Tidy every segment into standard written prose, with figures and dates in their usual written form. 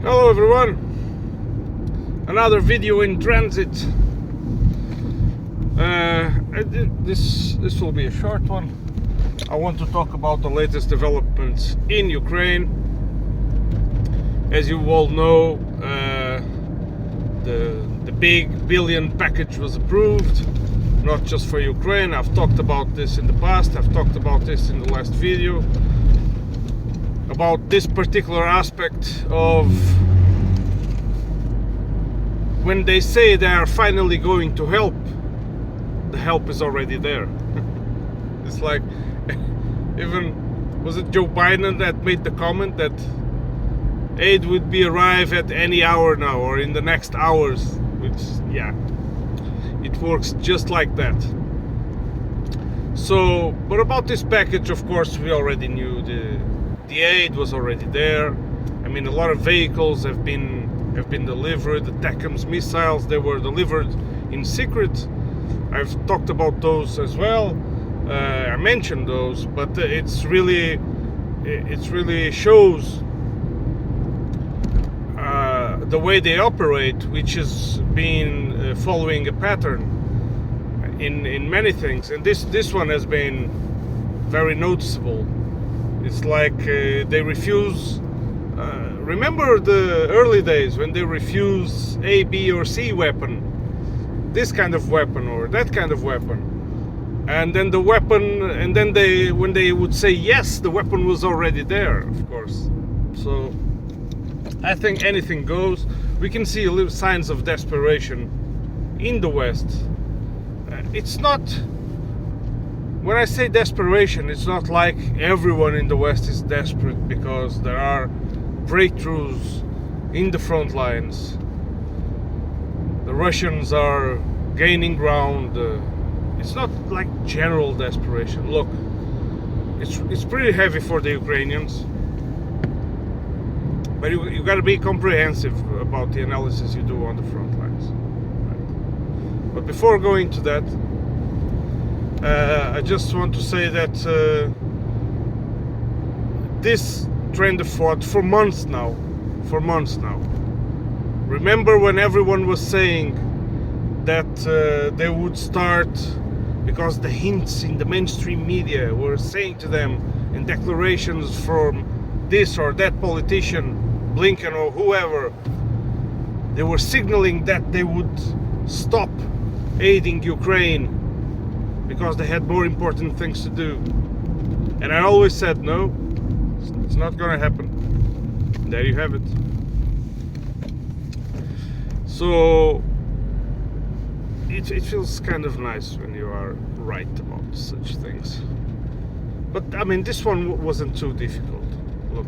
Hello everyone, another video in transit. This will be a short one. I want to talk about the latest developments in Ukraine. As you all know, the big billion package was approved, not just for Ukraine. I've talked about this in the past. I've talked about this in the last video, about this particular aspect of when they say they are finally going to help, the help is already there. It's like, even, was it Joe Biden that made the comment that aid would be arrive at any hour now, or in the next hours, which, yeah, it works just like that. So, but about this package, of course, we already knew the aid was already there. I mean, a lot of vehicles have been delivered. The TACMS missiles, they were delivered in secret. I've talked about those as well. I mentioned those, but it really shows the way they operate, which has been following a pattern in many things, and this one has been very noticeable. It's like they refuse. Remember the early days when they refuse A, B, or C weapon, this kind of weapon or that kind of weapon, and then the weapon, and then when they would say yes, the weapon was already there, of course. So I think anything goes. We can see little signs of desperation in the West. It's not, when I say desperation, it's not like everyone in the West is desperate because there are breakthroughs in the front lines. The Russians are gaining ground. It's not like general desperation. Look, it's pretty heavy for the Ukrainians, but you got to be comprehensive about the analysis you do on the front lines. Right? But before going to that, I just want to say that this trend of thought for months now. Remember when everyone was saying that they would start, because the hints in the mainstream media were saying to them, in declarations from this or that politician, Blinken or whoever, they were signaling that they would stop aiding Ukraine because they had more important things to do. And I always said, no, it's not gonna happen. There you have it. So it feels kind of nice when you are right about such things. But I mean, this one wasn't too difficult. Look,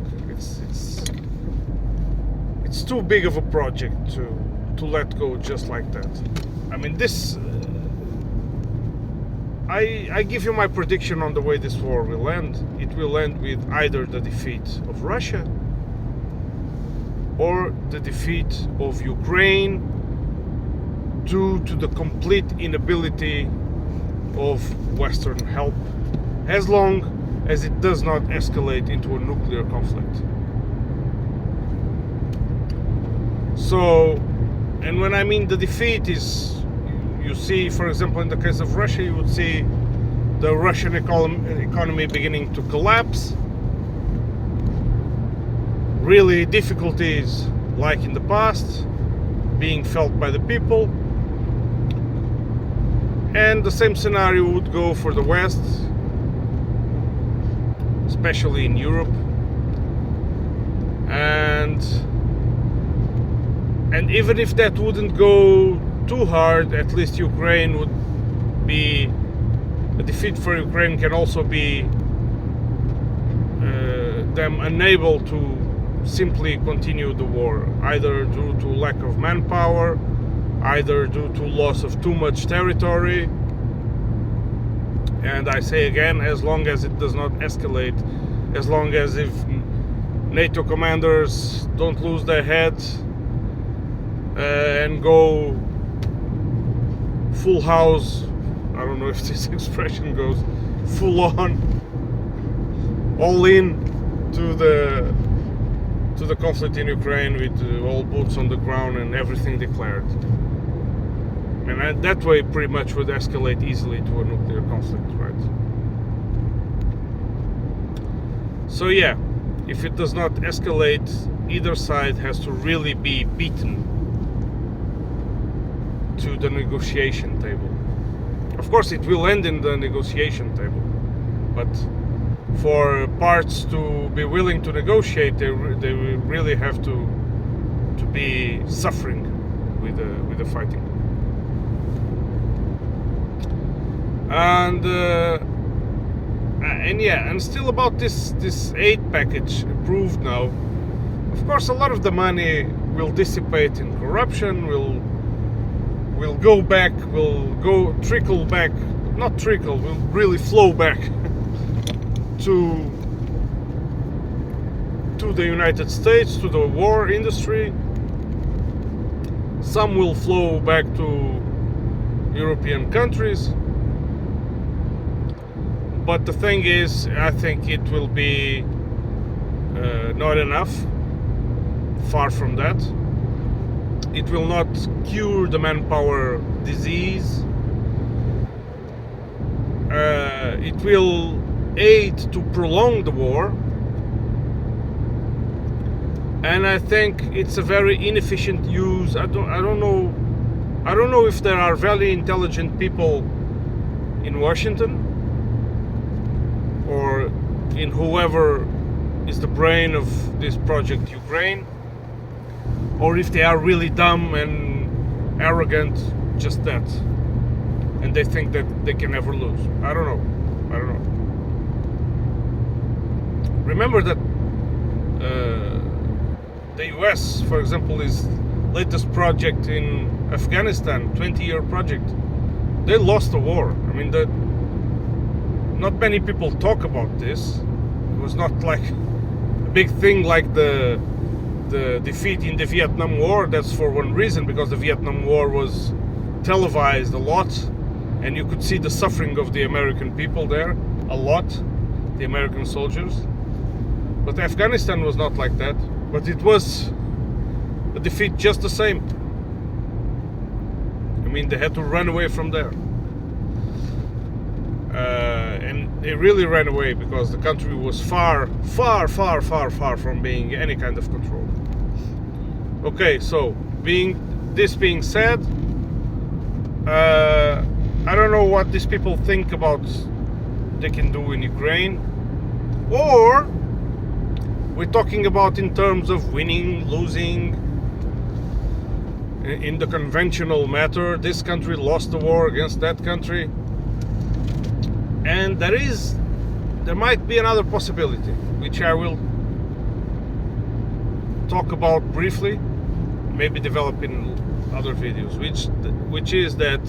it's too big of a project to let go just like that. I mean, this. I give you my prediction on the way this war will end. It will end with either the defeat of Russia or the defeat of Ukraine due to the complete inability of Western help, as long as it does not escalate into a nuclear conflict. So, and when I mean the defeat is, you see, for example, in the case of Russia, you would see the Russian economy beginning to collapse. Really, difficulties like in the past being felt by the people. And the same scenario would go for the West, especially in Europe. And even if that wouldn't go too hard, at least Ukraine would be, a defeat for Ukraine can also be them unable to simply continue the war, either due to lack of manpower, either due to loss of too much territory. And I say again, as long as it does not escalate, as long as if NATO commanders don't lose their heads and go full house, I don't know if this expression goes, full on, all in to the the conflict in Ukraine with all boots on the ground and everything declared. And that way pretty much would escalate easily to a nuclear conflict, right? So yeah, if it does not escalate, either side has to really be beaten to the negotiation table. Of course it will end in the negotiation table, but for parts to be willing to negotiate, they really have to be suffering with the fighting. And yeah, and still about this aid package approved now. Of course, a lot of the money will dissipate in corruption. Will go back. Will go trickle back. Not trickle. Will really flow back to the United States, to the war industry. Some will flow back to European countries. But the thing is, I think it will be not enough. Far from that. It will not cure the manpower disease. It will aid to prolong the war. And I think it's a very inefficient use. I don't know if there are very intelligent people in Washington, or in whoever is the brain of this project Ukraine, or if they are really dumb and arrogant, just that, and they think that they can never lose. I don't know. Remember that the US, for example, is latest project in Afghanistan, 20-year project, they lost the war. I mean, not many people talk about this. It was not like a big thing like the defeat in the Vietnam War. That's for one reason, because the Vietnam War was televised a lot, and you could see the suffering of the American people there a lot, the American soldiers. But Afghanistan was not like that. But it was a defeat just the same. I mean, they had to run away from there. And they really ran away because the country was far from being any kind of control. Okay, so being said, I don't know what these people think about they can do in Ukraine, or we're talking about in terms of winning, losing. In the conventional matter, this country lost the war against that country. And there might be another possibility, which I will talk about briefly, maybe develop in other videos, which is that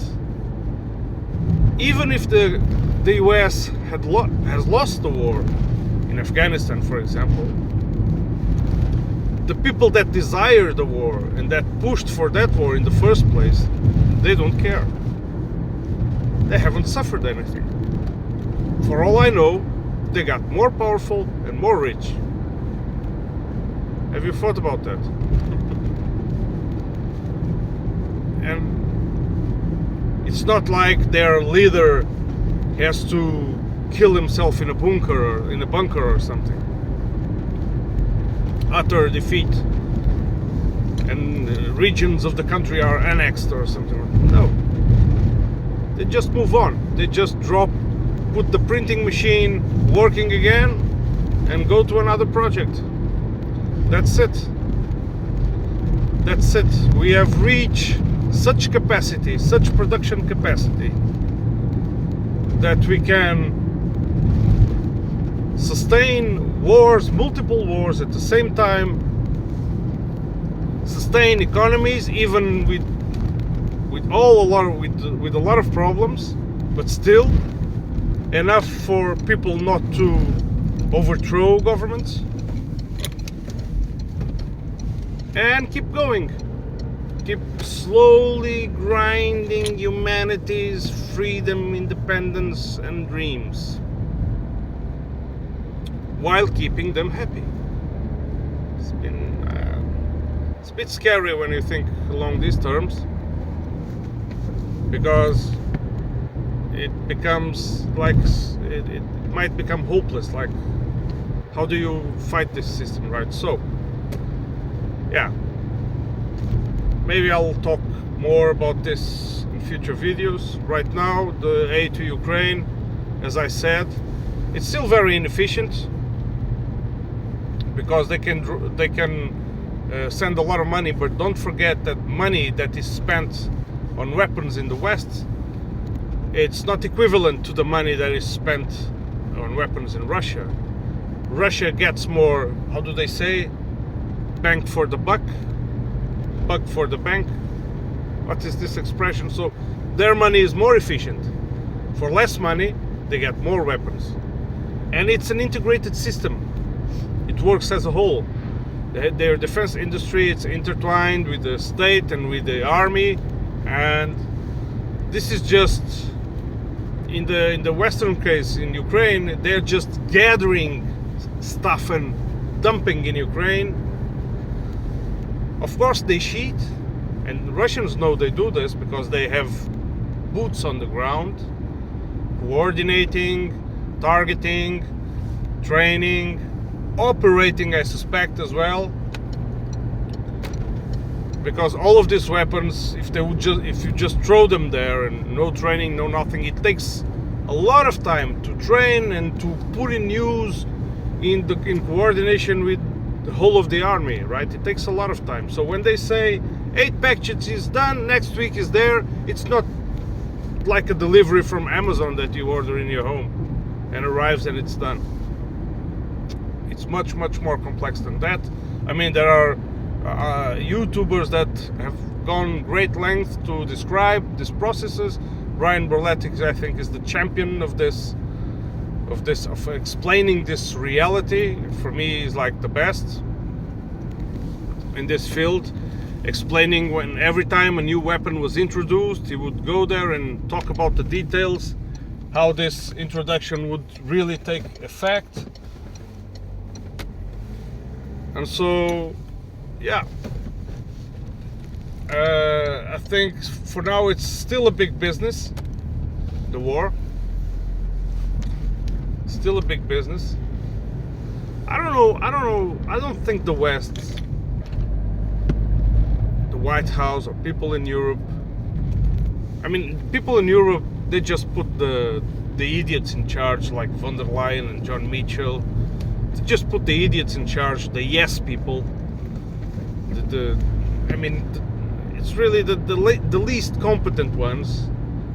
even if the US has lost the war in Afghanistan, for example, the people that desire the war and that pushed for that war in the first place, they don't care. They haven't suffered anything. For all I know, they got more powerful and more rich. Have you thought about that? And it's not like their leader has to kill himself in a bunker or something. Utter defeat, and regions of the country are annexed or something. No. They just move on. They just put the printing machine working again and go to another project. That's it. That's it. We have reached such capacity, such production capacity, that we can sustain wars, multiple wars at the same time, sustain economies even with a lot of problems, but still enough for people not to overthrow governments, and keep going, keep slowly grinding humanity's freedom, independence and dreams, while keeping them happy. It's a bit scary when you think along these terms, because it becomes like it might become hopeless. Like, how do you fight this system, right? So, yeah, maybe I'll talk more about this in future videos. Right now, the aid to Ukraine, as I said, it's still very inefficient, because they can send a lot of money, but don't forget that money that is spent on weapons in the West, it's not equivalent to the money that is spent on weapons in Russia. Russia gets more, how do they say, bang for the buck for the bank. What is this expression? So their money is more efficient. For less money, they get more weapons. And it's an integrated system. It works as a whole. Their defense industry, it's intertwined with the state and with the army. And this is just, in the Western case, in Ukraine, they're just gathering stuff and dumping in Ukraine. Of course they cheat, and Russians know they do this because they have boots on the ground, coordinating, targeting, training, operating, I suspect, as well. Because all of these weapons, if you just throw them there and no training, no nothing, it takes a lot of time to train and to put in use in coordination with the whole of the army, right? It takes a lot of time. So when they say 8 packages is done, next week is there, it's not like a delivery from Amazon that you order in your home and arrives and it's done. It's much more complex than that. I mean, there are YouTubers that have gone great lengths to describe these processes. Ryan Berletic, I think, is the champion of explaining this reality. For me, he's like the best in this field, explaining when every time a new weapon was introduced, he would go there and talk about the details, how this introduction would really take effect. And so, yeah, I think for now it's still a big business, the war. Still a big business. I don't know, I don't think the West, the White House, or people in Europe, I mean, people in Europe, they just put the idiots in charge, like von der Leyen and John Mitchell. They just put the idiots in charge, the yes people. I mean, it's really the least competent ones,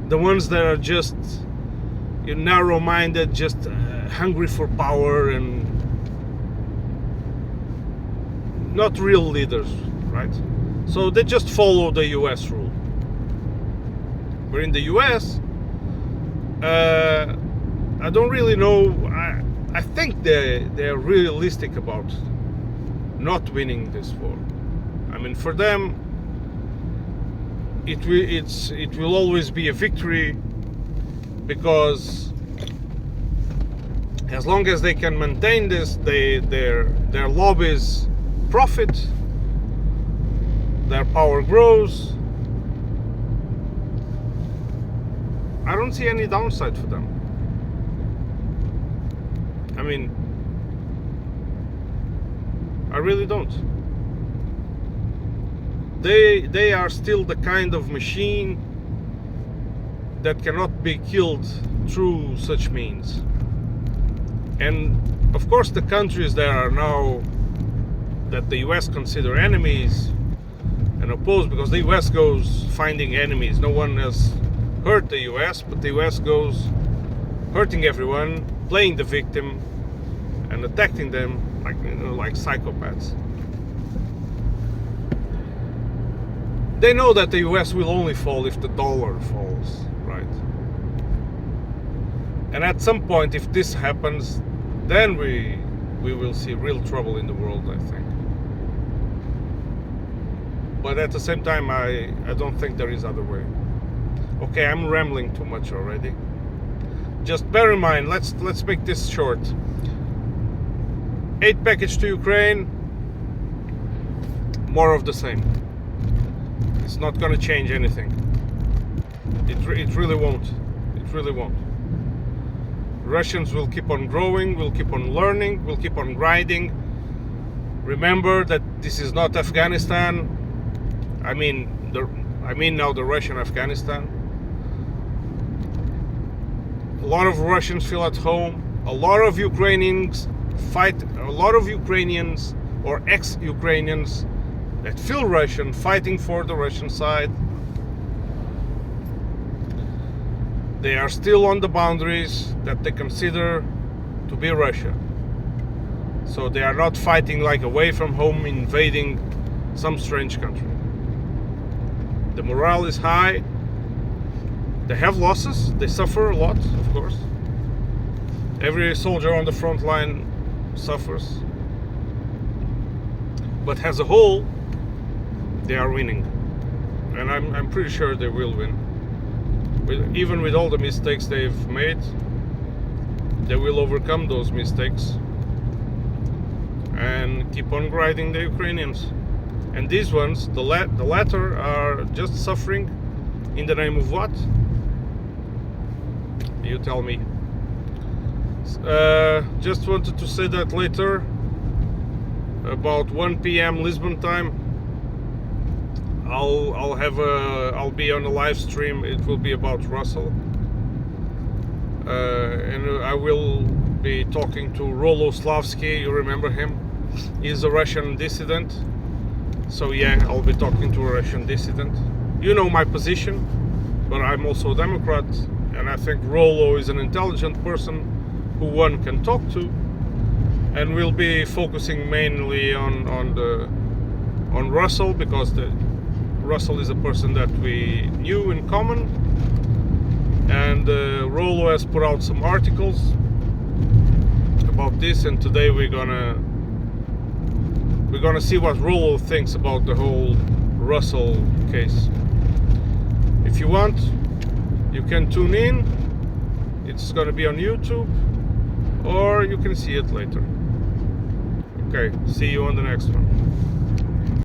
the ones that are just narrow-minded, just hungry for power and not real leaders, right? So they just follow the US rule. But in the US, I don't really know. I think they're realistic about not winning this war. I mean, for them, it will always be a victory, because as long as they can maintain this, their lobbies profit, their power grows. I don't see any downside for them. I mean, I really don't. They are still the kind of machine that cannot be killed through such means. And of course the countries that are now, that the US consider enemies and oppose, because the US goes finding enemies. No one has hurt the US, but the US goes hurting everyone, playing the victim and attacking them like psychopaths. They know that the US will only fall if the dollar falls, right? And at some point, if this happens, then we will see real trouble in the world, I think. But at the same time, I don't think there is other way. Okay, I'm rambling too much already. Just bear in mind, let's make this short. 8 package to Ukraine, more of the same. It's not going to change anything. It really won't. It really won't. Russians will keep on growing, will keep on learning, will keep on grinding. Remember that this is not Afghanistan. I mean now the Russian Afghanistan. A lot of Russians feel at home. A lot of Ukrainians or ex-Ukrainians that feel Russian fighting for the Russian side. They are still on the boundaries that they consider to be Russia. So they are not fighting like away from home, invading some strange country. The morale is high. They have losses. They suffer a lot, of course. Every soldier on the front line suffers. But as a whole, they are winning. And I'm pretty sure they will win. Even with all the mistakes they've made, they will overcome those mistakes and keep on grinding the Ukrainians. And these ones, the latter, are just suffering in the name of what? You tell me. Just wanted to say that later, about 1 p.m. Lisbon time, I'll be on a live stream. It will be about Russell, and I will be talking to Rollo Slavsky. You remember him? He's a Russian dissident. So yeah, I'll be talking to a Russian dissident. You know my position, but I'm also a Democrat, and I think Rollo is an intelligent person who one can talk to, and we'll be focusing mainly on Russell, because Russell is a person that we knew in common, and Rollo has put out some articles about this, and today we're gonna see what Rollo thinks about the whole Russell case. If you want, you can tune in. It's gonna be on YouTube, or you can see it later. Okay, see you on the next one.